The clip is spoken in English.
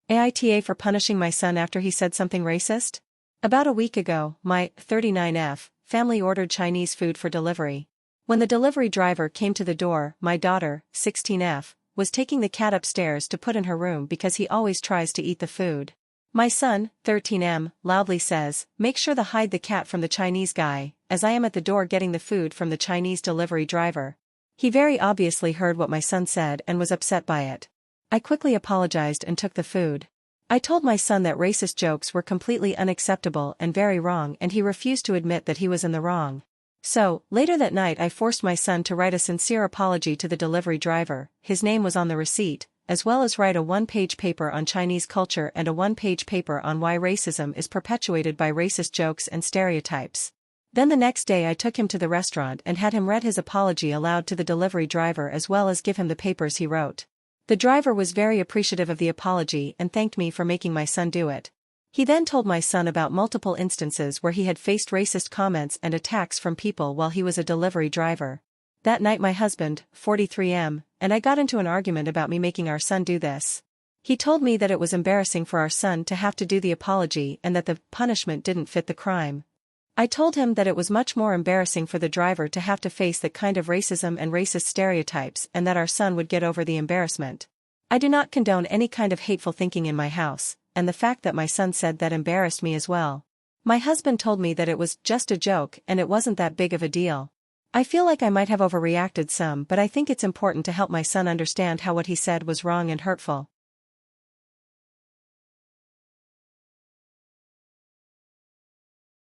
AITA for punishing my son after he said something racist? About a week ago, my 39F family ordered Chinese food for delivery. When the delivery driver came to the door, my daughter, 16F, was taking the cat upstairs to put in her room because he always tries to eat the food. My son, 13M, loudly says, "Make sure to hide the cat from the Chinese guy," as I am at the door getting the food from the Chinese delivery driver. He very obviously heard what my son said and was upset by it. I quickly apologized and took the food. I told my son that racist jokes were completely unacceptable and very wrong, and he refused to admit that he was in the wrong. So, later that night I forced my son to write a sincere apology to the delivery driver, his name was on the receipt, as well as write a one-page paper on Chinese culture and a one-page paper on why racism is perpetuated by racist jokes and stereotypes. Then the next day I took him to the restaurant and had him read his apology aloud to the delivery driver as well as give him the papers he wrote. The driver was very appreciative of the apology and thanked me for making my son do it. He then told my son about multiple instances where he had faced racist comments and attacks from people while he was a delivery driver. That night my husband, 43M, and I got into an argument about me making our son do this. He told me that it was embarrassing for our son to have to do the apology and that the punishment didn't fit the crime. I told him that it was much more embarrassing for the driver to have to face that kind of racism and racist stereotypes and that our son would get over the embarrassment. I do not condone any kind of hateful thinking in my house, and the fact that my son said that embarrassed me as well. My husband told me that it was just a joke and it wasn't that big of a deal. I feel like I might have overreacted some, but I think it's important to help my son understand how what he said was wrong and hurtful.